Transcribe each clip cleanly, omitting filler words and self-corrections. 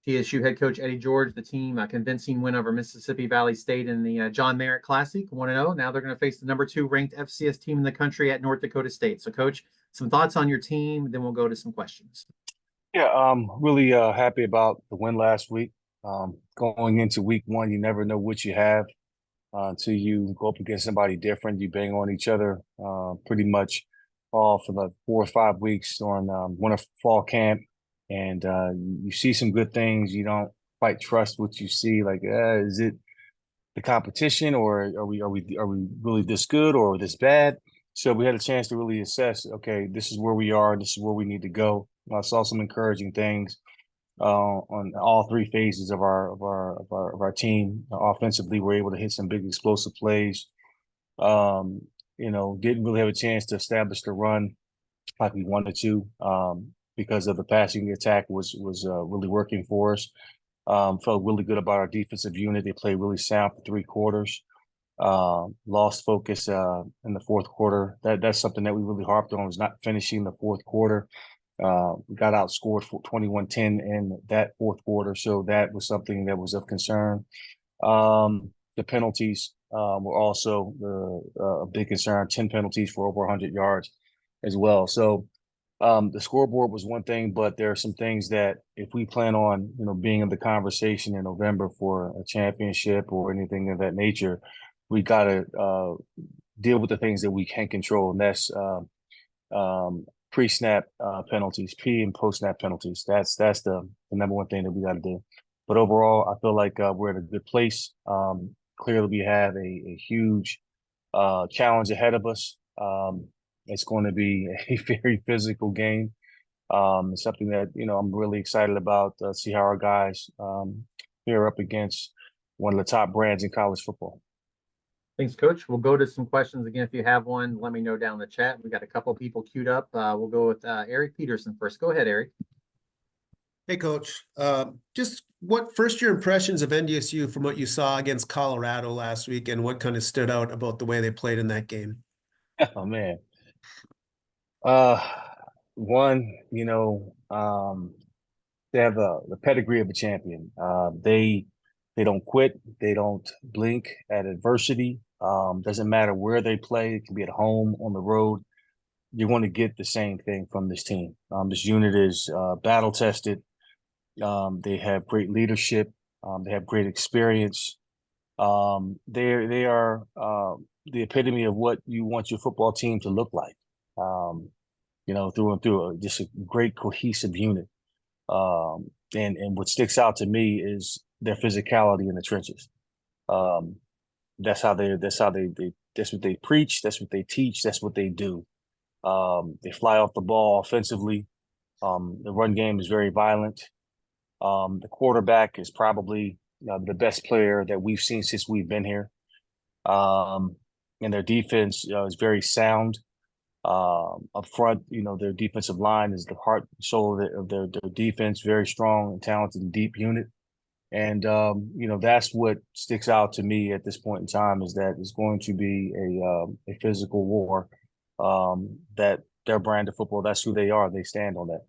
TSU head coach Eddie George, the team, a convincing win over Mississippi Valley State in the John Merritt Classic, 1-0. Now they're going to face the number 2 ranked FCS team in the country at North Dakota State. So, Coach, some thoughts on your team, then we'll go to some questions. Yeah, really happy about the win last week. Going into week one, you never know what you have until you go up against somebody different. You bang on each other pretty much all for the 4 or 5 weeks during winter fall camp, and you see some good things. You don't quite trust what you see. Like, is it the competition, or are we really this good or this bad? So we had a chance to really assess. Okay, this is where we are. This is where we need to go. I saw some encouraging things on all 3 phases of our team. Offensively, we're able to hit some big explosive plays. Didn't really have a chance to establish the run like we wanted to because of the passing attack was really working for us. Felt really good about our defensive unit. They played really sound for 3 quarters. Lost focus in the fourth quarter. That's something that we really harped on, was not finishing the fourth quarter. We got outscored for 21-10 in that fourth quarter, so that was something that was of concern. The penalties were also a big concern. 10 penalties for over 100 yards as well. So the scoreboard was one thing, but there are some things that if we plan on, being in the conversation in November for a championship or anything of that nature, we got to deal with the things that we can control, and that's pre-snap penalties, pre and post-snap penalties. That's the number one thing that we got to do. But overall, I feel like we're in a good place. Clearly, we have a huge challenge ahead of us. It's going to be a very physical game. It's something that, I'm really excited about, see how our guys pair up against one of the top brands in college football. Thanks, Coach. We'll go to some questions again. If you have one, let me know down in the chat. We got a couple people queued up. We'll go with Eric Peterson first. Go ahead, Eric. Hey, Coach. Just what first-year impressions of NDSU from what you saw against Colorado last week, and what kind of stood out about the way they played in that game? Oh, man. One, they have the pedigree of a champion. They don't quit. They don't blink at adversity. Doesn't matter where they play. It can be at home, on the road. You're going to get the same thing from this team. This unit is battle tested. They have great leadership. They have great experience. They are the epitome of what you want your football team to look like. Through and through, just a great cohesive unit. And what sticks out to me is their physicality in the trenches. That's what they preach. That's what they teach. That's what they do. They fly off the ball offensively. The run game is very violent. The quarterback is probably the best player that we've seen since we've been here. And their defense is very sound. Up front, their defensive line is the heart and soul of their defense. Very strong and talented and deep unit. And, that's what sticks out to me at this point in time, is that it's going to be a physical war, that their brand of football, that's who they are. They stand on that.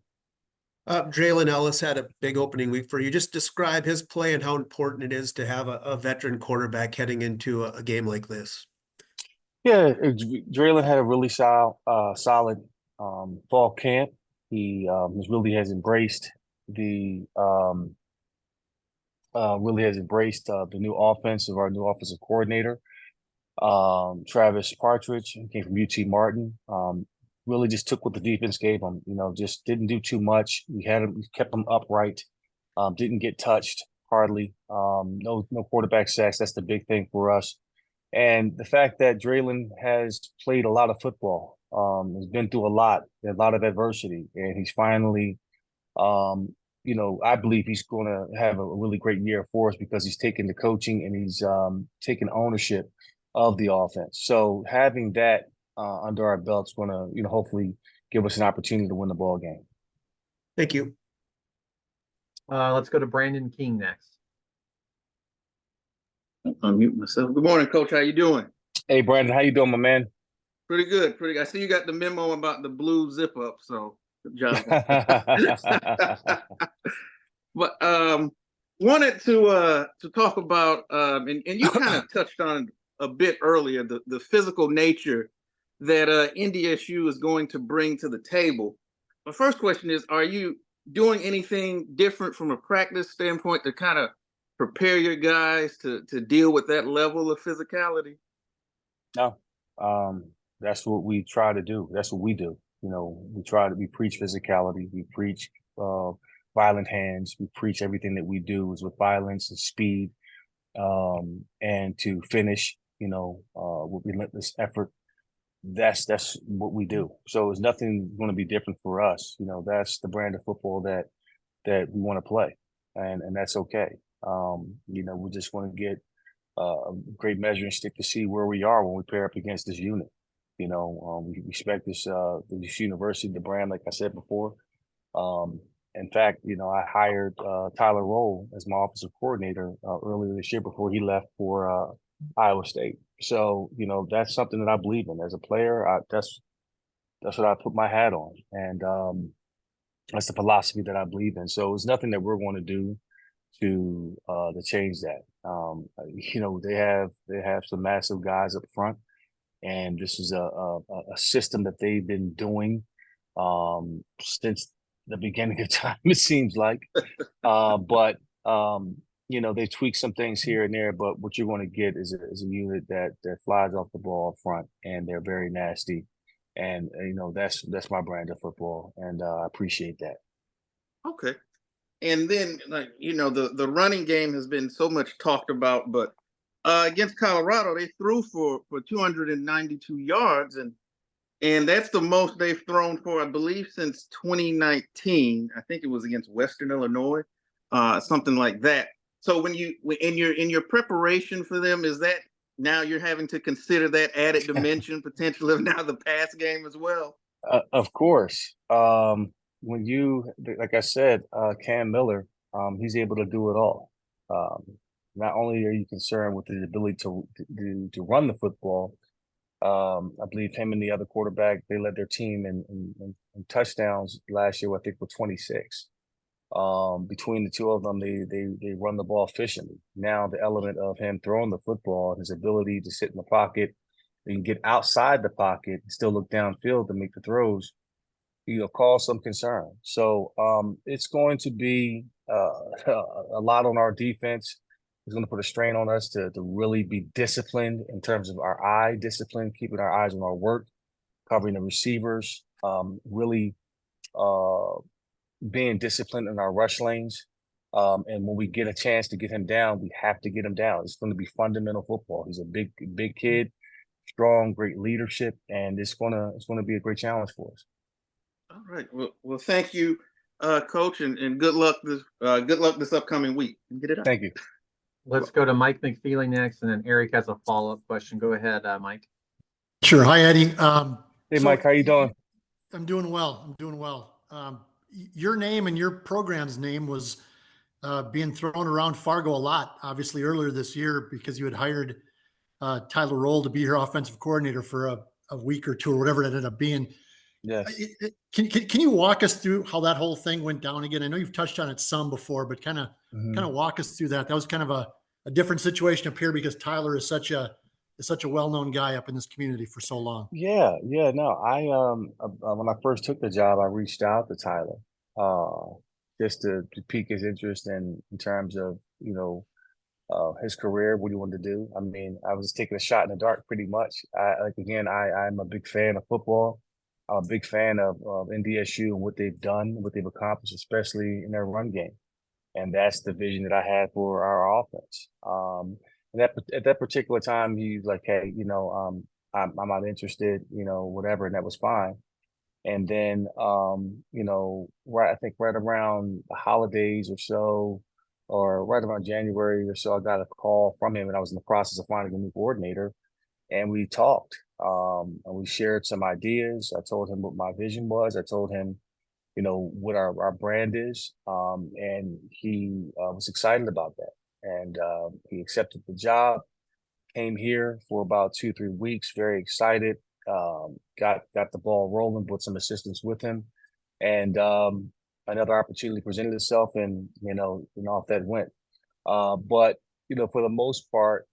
Draylen Ellis had a big opening week for you. Just describe his play and how important it is to have a veteran quarterback heading into a game like this. Yeah, Draylen had a really solid fall camp. He really has embraced the new offense of our new offensive coordinator, Travis Partridge. He came from UT Martin. Really just took what the defense gave him. Just didn't do too much. We kept them upright. Didn't get touched hardly. No quarterback sacks. That's the big thing for us. And the fact that Draylen has played a lot of football, has been through a lot of adversity, and he's finally, I believe he's going to have a really great year for us because he's taken the coaching and he's taken ownership of the offense. So having that under our belt is going to, hopefully give us an opportunity to win the ball game. Thank you. Let's go to Brandon King next. Unmute myself. Good morning, Coach. How you doing? Hey, Brandon. How you doing, my man? Pretty good. I see you got the memo about the blue zip up, so good job. But wanted to talk about and you kind of touched on a bit earlier the physical nature that NDSU is going to bring to the table. My first question is, are you doing anything different from a practice standpoint to kind of prepare your guys to deal with that level of physicality? No, that's what we try to do. That's what we do. We preach physicality. We preach violent hands. We preach everything that we do is with violence and speed, and to finish, with relentless effort. That's what we do. So it's nothing going to be different for us. That's the brand of football that we want to play, and that's okay. We just want to get a great measuring stick to see where we are when we pair up against this unit. We respect this university, the brand, like I said before. In fact, I hired Tyler Roll as my offensive coordinator earlier this year before he left for Iowa State. So, that's something that I believe in as a player. That's what I put my hat on, and that's the philosophy that I believe in. So it's nothing that we're going to do to change that. They have some massive guys up front, and this is a system that they've been doing since the beginning of time, it seems like. But they tweak some things here and there, but what you're going to get is a unit that flies off the ball up front, and they're very nasty. And that's my brand of football, and I appreciate that. Okay. And then, the running game has been so much talked about, but against Colorado, they threw for 292 yards, and that's the most they've thrown for, I believe, since 2019. I think it was against Western Illinois, something like that. So when in your preparation for them, is that now you're having to consider that added dimension potential of now the pass game as well? Of course. When like I said, Cam Miller, he's able to do it all. Not only are you concerned with his ability to run the football, I believe him and the other quarterback, they led their team in touchdowns last year, I think, with 26. Between the two of them, they run the ball efficiently. Now the element of him throwing the football, his ability to sit in the pocket, you can get outside the pocket and still look downfield to make the throws, cause some concern. So it's going to be a lot on our defense. It's going to put a strain on us to really be disciplined in terms of our eye discipline, keeping our eyes on our work, covering the receivers, really being disciplined in our rush lanes. And when we get a chance to get him down, we have to get him down. It's going to be fundamental football. He's a big kid, strong, great leadership, and it's going to be a great challenge for us. All right. Well, thank you, Coach, and good luck this upcoming week. Get it up. Thank you. Let's go to Mike McFeely next, and then Eric has a follow-up question. Go ahead, Mike. Sure. Hi, Eddie. Hey, Mike, how you doing? I'm doing well. Your name and your program's name was being thrown around Fargo a lot, obviously earlier this year, because you had hired Tyler Roll to be your offensive coordinator for a week or two or whatever it ended up being. Yes. Can you walk us through how that whole thing went down again? I know you've touched on it some before, but kind of walk us through that. That was kind of a different situation up here because Tyler is such a well-known guy up in this community for so long. Yeah. No, I when I first took the job, I reached out to Tyler just to pique his interest in terms of his career, what he wanted to do. I mean, I was taking a shot in the dark pretty much. I'm a big fan of football. I'm a big fan of NDSU and what they've done, what they've accomplished, especially in their run game. And that's the vision that I had for our offense. And at that particular time, he was like, hey, I'm not interested, whatever. And that was fine. And then, I think right around the holidays or so, or right around January or so, I got a call from him, and I was in the process of finding a new coordinator. And we talked, and we shared some ideas. I told him what my vision was. I told him, what our brand is. And he was excited about that. And he accepted the job, came here for about 2-3 weeks, very excited, got the ball rolling, put some assistants with him. And another opportunity presented itself, and off that went. But for the most part,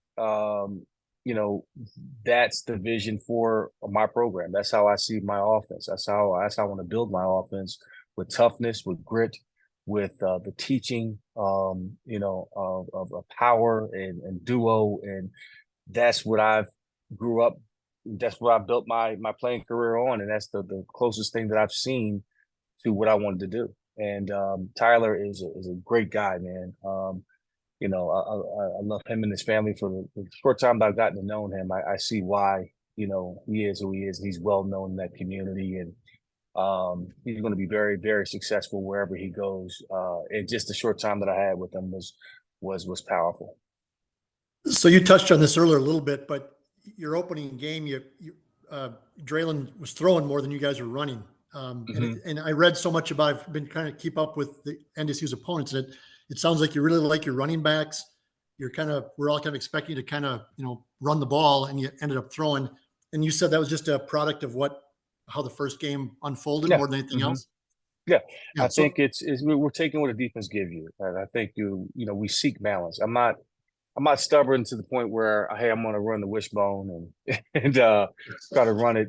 that's the vision for my program. That's how I see my offense. That's how I want to build my offense, with toughness, with grit, with the teaching, of power and duo, and that's what I've grew up. That's what I built my playing career on, and that's the closest thing that I've seen to what I wanted to do. And Tyler is a great guy, man. I love him and his family. For the short time that I've gotten to know him, I see why he is who he is. He's well known in that community, and he's going to be very, very successful wherever he goes. And just the short time that I had with him was powerful. So you touched on this earlier a little bit, but your opening game, Draylen was throwing more than you guys were running. And I read so much about, I've been trying to keep up with the NDSU's opponents, and it sounds like you really like your running backs. We're all kind of expecting you to kind of, run the ball, and you ended up throwing. And you said that was just a product of how the first game unfolded more than anything else. Yeah. I think we're taking what the defense gives you. And I think we seek balance. I'm not stubborn to the point where, hey, I'm going to run the wishbone and try to run it,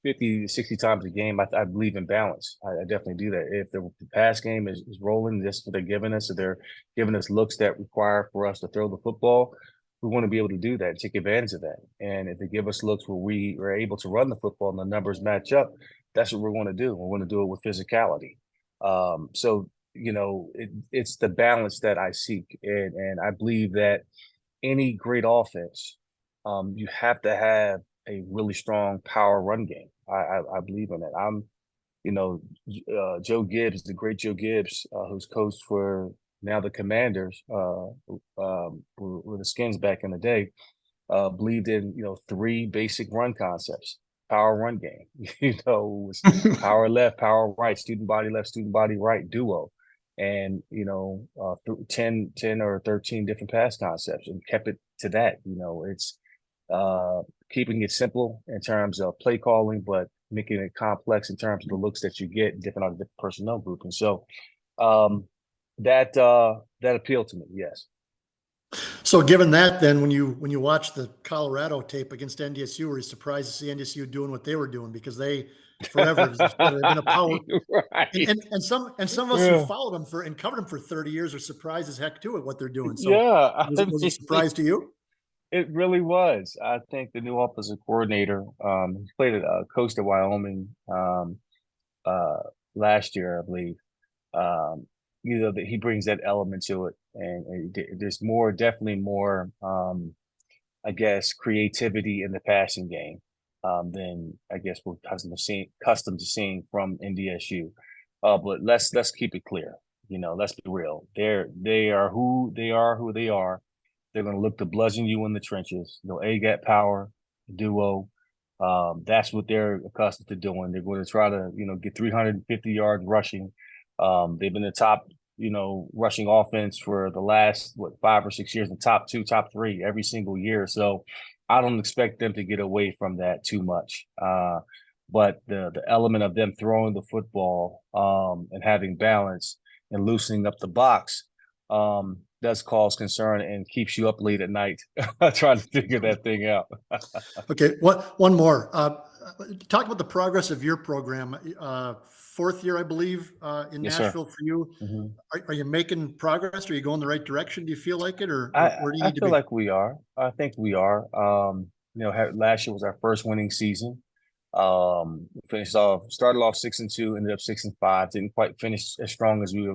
50, 60 times a game. I believe in balance. I definitely do that. If the pass game is rolling, that's what they're giving us. So they're giving us looks that require for us to throw the football. We want to be able to do that, take advantage of that. And if they give us looks where we are able to run the football and the numbers match up, that's what we're going to do. We're going to do it with physicality. It's the balance that I seek. And I believe that any great offense, you have to have a really strong power run game. I believe in that. Joe Gibbs, the great Joe Gibbs, who's coached for now the Commanders, were the Skins back in the day, believed in, 3 basic run concepts. Power run game, it was power left, power right, student body left, student body right, duo. And 10 or 13 different pass concepts, and kept it to that. It's keeping it simple in terms of play calling, but making it complex in terms of the looks that you get in different personnel group. And so that appealed to me. Yes. So given that, then when you watch the Colorado tape against NDSU, were you surprised to see NDSU doing what they were doing? Because they forever have been a power. Right. And some of us who followed them and covered them for 30 years are surprised as heck too at what they're doing. So was it a surprise to you? It really was. I think the new offensive coordinator, he played coached at Wyoming last year, I believe. That he brings that element to it, and there's definitely more, I guess, creativity in the passing game than I guess we're accustomed to seeing from NDSU. But let's keep it clear. Let's be real. They are who they are. They're going to look to bludgeon you in the trenches. A-gap power, duo. That's what they're accustomed to doing. They're going to try to, get 350 yards rushing. They've been the top, rushing offense for the last 5 or 6 years, the top 2, top 3 every single year. So I don't expect them to get away from that too much. But the element of them throwing the football and having balance and loosening up the box does cause concern and keeps you up late at night trying to figure that thing out. Okay, one more. Talk about the progress of your program. 4th year, I believe, in Yes, Nashville sir. for you. Mm-hmm. Are you making progress? Are you going the right direction? Do you feel like it, or where do you I need to feel be? like we are. I think we are. Last year was our first winning season. Started off 6-2, ended up 6-5. Didn't quite finish as strong as we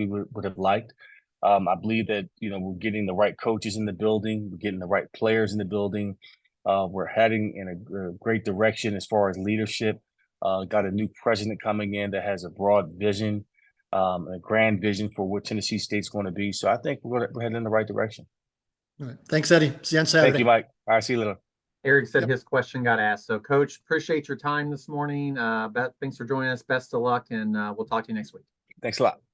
would have liked. I believe that we're getting the right coaches in the building, we're getting the right players in the building. We're heading in a great direction as far as leadership. Got a new president coming in that has a broad vision, a grand vision for what Tennessee State's going to be. So I think we're heading in the right direction. All right. Thanks, Eddie. See you on Saturday. Thank you, Mike. All right, see you later. Eric said his question got asked. So, Coach, appreciate your time this morning. Thanks for joining us. Best of luck, and we'll talk to you next week. Thanks a lot.